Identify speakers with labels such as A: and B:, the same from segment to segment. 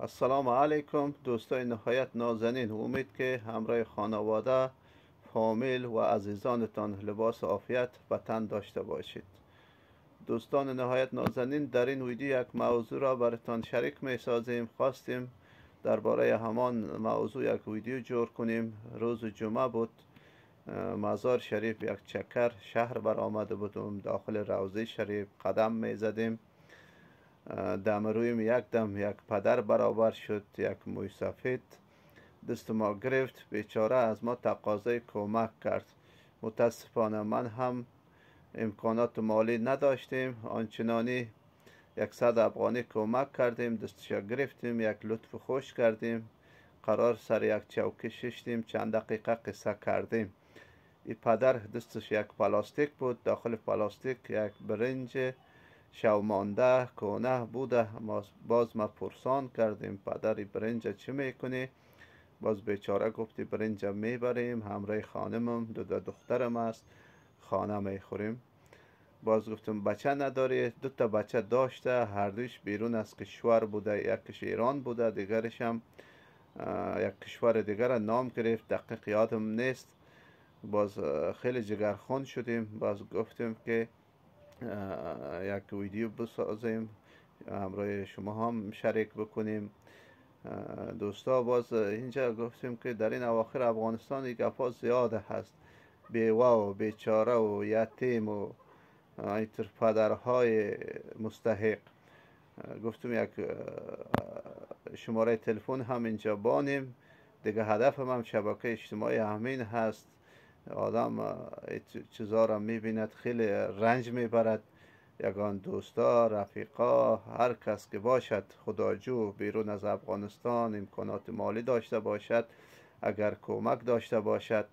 A: السلام علیکم دوستای نهایت نازنین. امید که همراه خانواده، فامیل و عزیزانتان لباس عافیت به تن داشته باشید. دوستان نهایت نازنین، در این ویدیو یک موضوع را براتان شریک می سازیم. خواستیم درباره همان موضوع یک ویدیو جور کنیم. روز جمعه بود، مزار شریف یک چکر شهر برآمده بودم. داخل روضه شریف قدم می زدیم. دم رویم یک دم یک پدر برابر شد، یک موی سفید دست ما گرفت. بیچاره از ما تقاضای کمک کرد. متاسفانه من هم امکانات مالی نداشتیم. آنچنانی 100 افغانی کمک کردیم، دستش گرفتیم، یک لطف خوش کردیم. قرار سر یک چوکی ششتیم، چند دقیقه قصه کردیم. این پدر دستش یک پلاستیک بود، داخل پلاستیک یک برنج شومانده کونه بوده. باز ما پرسان کردیم پدری برنج چی میکنی؟ باز بیچاره گفتی برنج میبریم همراه خانمم، دو دخترم است، خانه میخوریم. باز گفتم بچه نداری؟ دو تا بچه داشته، هر دویش بیرون از کشور بوده، یکیش ایران بوده، دیگرش هم یک کشور دیگر نام گرفت، دقیق یادم نیست. باز خیلی جگرخون شدیم. باز گفتیم که یک ویدیو بسازیم، همراه شما هم شریک بکنیم. دوستا باز اینجا گفتیم که در این اواخر افغانستان این گپا زیاده هست. بیوه و بیچاره و یتیم و اینطور پدرهای مستحق. گفتم یک شماره تلفن هم اینجا بانیم دیگه. هدف هم شبکه اجتماعی همین هست. آدم چیزا را میبیند خیلی رنج میبرد. یگان دوستا، رفیقا، هر کس که باشد خداجو بیرون از افغانستان امکانات مالی داشته باشد، اگر کمک داشته باشد،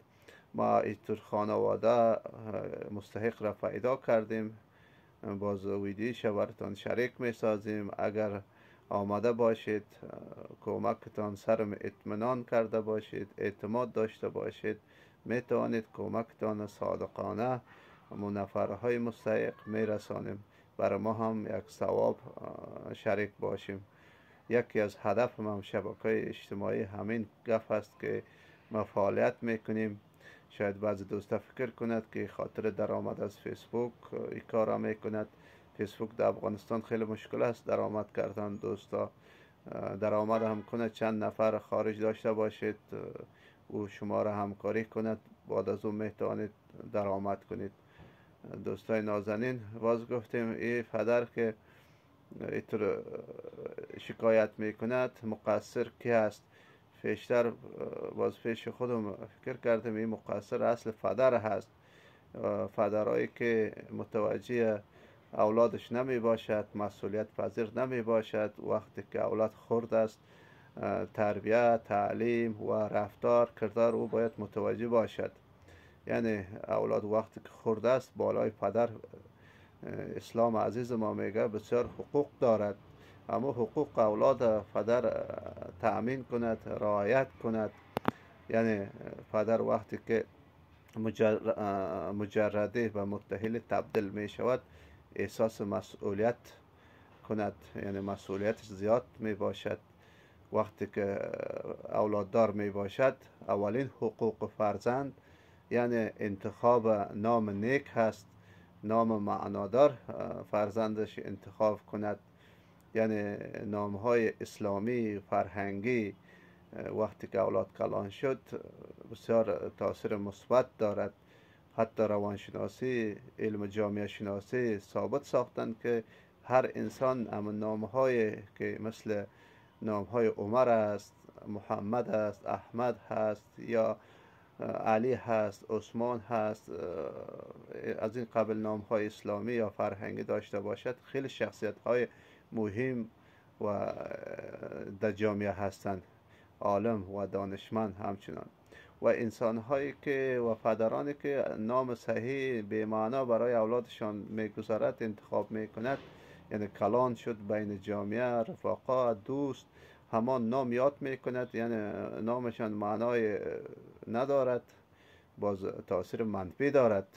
A: ما اینطور خانواده مستحق را پیدا کردیم. باز ویدیوش براتان شریک می سازیم. اگر آماده باشید، کمکتان سرم اطمینان کرده باشید، اعتماد داشته باشید، می توانید کمکتان صادقانه نفرهای مستحق می رسانیم. برای ما هم یک ثواب شریک باشیم. یکی از هدف هم شبکه اجتماعی همین گپ است که ما فعالیت میکنیم. شاید بعضی دوستا فکر کند که خاطر درآمد از فیسبوک این کار را میکند. فیسبوک در افغانستان خیلی مشکل است درآمد کردن. دوستا درآمد هم کنه، چند نفر خارج داشته باشید، او شما را همکاری کند، بعد از اون میتوانید درآمد کنید. دوستای نازنین، باز گفتیم این پدر که اینطور شکایت میکند مقصر کی هست؟ پیشتر باز پیش خودم فکر کردم این مقصر اصل پدر هست. پدرایی که متوجه اولادش نمی باشد، مسئولیت پذیر نمی باشد، وقتی که اولاد خرد است تربیت، تعلیم و رفتار، کردار او باید متوجه باشد. یعنی اولاد وقتی که خرد است بالای پدر، اسلام عزیز ما میگه بسیار حقوق دارد. اما حقوق اولاد پدر تأمین کند، رعایت کند. یعنی پدر وقتی که مجرده و متحل تبدیل می شود احساس مسئولیت کند، یعنی مسئولیتش زیاد می باشد. وقتی که اولاددار می باشد اولین حقوق فرزند یعنی انتخاب نام نیک هست، نام معنادار فرزندش انتخاب کند. یعنی نام های اسلامی فرهنگی وقتی که اولاد کلان شد بسیار تاثیر مثبت دارد. حتی روانشناسی، علم جامعه شناسی ثابت ساختند که هر انسان اما نام های که مثل نام های عمر است، محمد است، احمد هست، یا علی هست، عثمان هست، از این قبل نام های اسلامی یا فرهنگی داشته باشد، خیلی شخصیت های مهم و در جامعه هستند، عالم و دانشمند همچنان. و انسان هایی که و پدرانی که نام صحیح به معنا برای اولادشان میگذارد انتخاب میکند، یعنی کلان شد بین جامعه، رفقا، دوست، همان نام یاد میکند، یعنی نامشان معنای ندارد، باز تاثیر منفی دارد،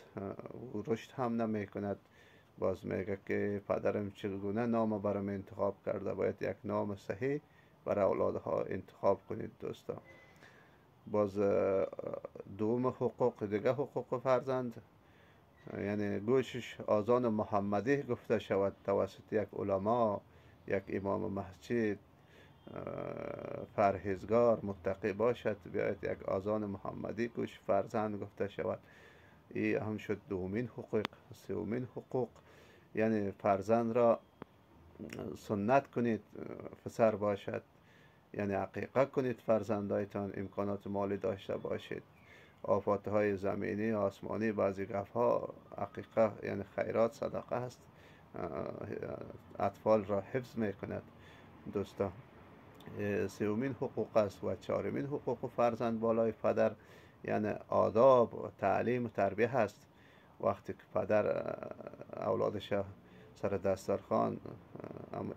A: او رشد هم نمیکند. باز میگه که پدرم چگونه نام برام انتخاب کرده، باید یک نام صحیح برای اولادها انتخاب کنید دوستان. باز دوم حقوق دیگه، حقوق فرزند، یعنی گوشش آذان محمدی گفته شود توسط یک علما، یک امام مسجد پرهیزگار متقی باشد، بیاید یک آذان محمدی گوش فرزند گفته شود. این هم شد دومین حقوق. سومین حقوق، یعنی فرزند را سنت کنید پسر باشد، یعنی عقیقه کنید فرزندایتان، امکانات مالی داشته باشید. آفاتهای زمینی آسمانی بعضی گفها عقیقه یعنی خیرات صدقه است، اطفال را حفظ میکند دوستان. سومین حقوق است. و چهارمین حقوق فرزند بالای پدر، یعنی آداب و تعلیم و تربیه هست. وقتی که پدر اولادش سر دسترخوان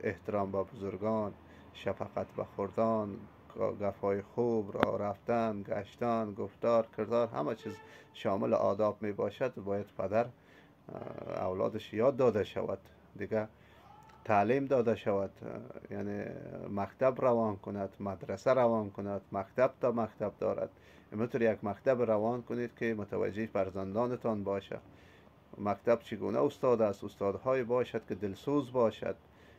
A: احترام به بزرگان، شفقت به خردان، گفای خوب، راه رفتن، گشتن، گفتار، کردار، همه چیز شامل آداب می باشد، باید پدر اولادش یاد داده شود دیگه، تعلیم داده شود، یعنی مکتب روان کند، مدرسه روان کند، مکتب تا مکتب دارد. اینطور یک مکتب روان کنید که متوجه فرزندانتان باشه. مکتب چگونه استاد است؟ استادهایی باشد که دلسوز باشد،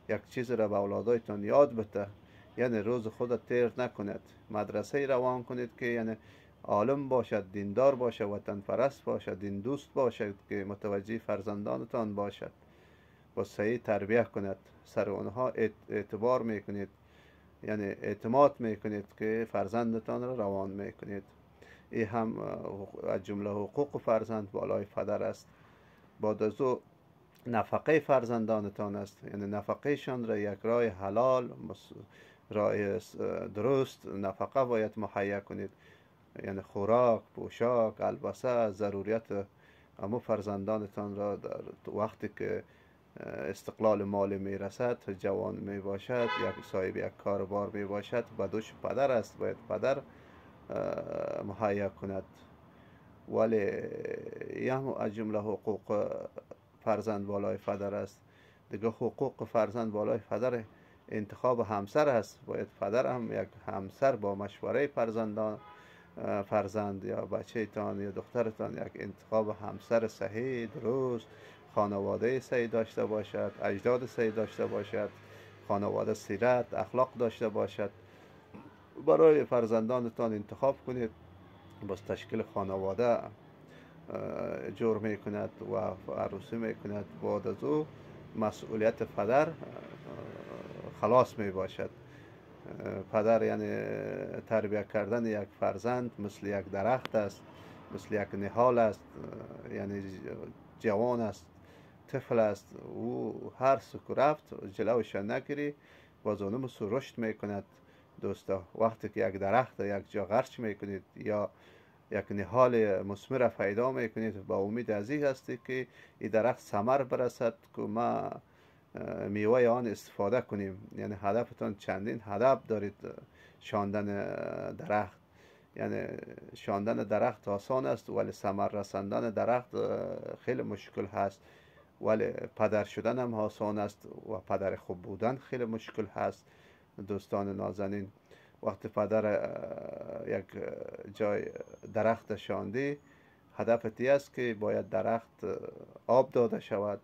A: یک چیز را به اولادایتان یاد بده، یعنی روز خود تیر نکند. مدرسه روان کنید که یعنی عالم باشد، دیندار باشد، وطن پرست باشد، دین دوست باشد، که متوجه فرزندانتان باشد، با صحیح تربیه کند، سر آنها اعتبار میکنید، یعنی اعتماد میکنید که فرزندتان را روان میکنید. این هم از جمله حقوق فرزند بالای پدر است. بعد از او نفقه فرزندانتان است، یعنی نفقهشان را یک راه حلال، راه درست نفقه باید مهیا کنید، یعنی خوراک، پوشاک، البسه، ضروریات اما فرزندانتان را در وقتی که استقلال مالی می رسد، جوان می باشد، یک صاحب یک کاربار می باشد، به دوش پدر است، باید پدر مهیا کند. ولی یه هم از جمله حقوق فرزند بالای پدر است. دیگه حقوق فرزند بالای پدر انتخاب همسر است. باید پدر هم یک همسر با مشوره فرزند یا بچه تان یا دخترتان یک انتخاب همسر صحیح درست، خانواده صحیح داشته باشد، اجداد صحیح داشته باشد، خانواده سیرت اخلاق داشته باشد. برای فرزندانتان انتخاب کنید. باز تشکیل خانواده جور میکند و عروسی میکند. بعد از او مسئولیت پدر خلاص می باشد. پدر یعنی تربیت کردن یک فرزند مثل یک درخت است، مثل یک نهال است، یعنی جوان است، طفل است، او هر سو رفت جلوش نگیری باز اونم رشد میکند دوستا. وقتی که یک درخت یک جا غرش میکنید یا یک نهال مثمر پیدا میکنید، با امید از این هستی که این درخت ثمر برسد که ما میوه آن استفاده کنیم. یعنی هدفتان چندین هدف دارید. شاندن درخت، یعنی شاندن درخت آسان است ولی ثمر رساندن درخت خیلی مشکل هست. ولی پدر شدن هم آسان است و پدر خوب بودن خیلی مشکل هست دوستان نازنین. وقتی پدر یک جای درخت شاندی، هدفتی است که باید درخت آب داده شود،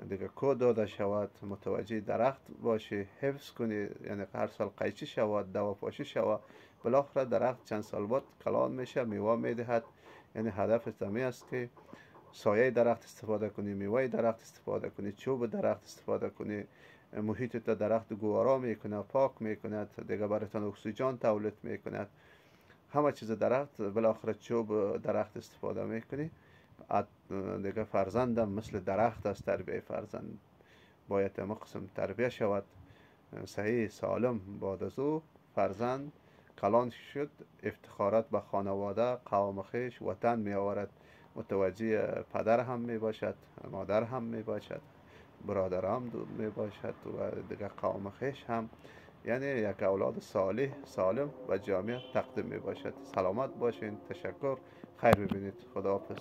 A: دیگه کود داده شود، متوجه درخت باشی، حفظ کنی، یعنی هر سال قیچی شود، دوا پاشی شود، بالاخره درخت چند سال بعد کلان میشه، میوه میدهد. یعنی هدف تمی است که سایه درخت استفاده کنی، میوه درخت استفاده کنی، چوب درخت استفاده کنی، محیط تا درخت گوارا میکنه، پاک میکند، دیگه برایتان اکسیژن تولید میکند، همه چیز درخت. بالاخره چوب درخت استفاده میکنی. دیگه فرزندم مثل درخت است. تربیه فرزند باید اما قسم تربیه شود صحیح سالم. بعد از او فرزند کلان شد، افتخارات به خانواده، قوم خویش، وطن می آورد. متوجه پدر هم می باشد، مادر هم می باشد، برادر هم می باشد و دیگه قوم خویش هم. یعنی یک اولاد صالح سالم و جامعه تقدیم می باشد. سلامت باشین. تشکر. خیر ببینید. خداحافظ.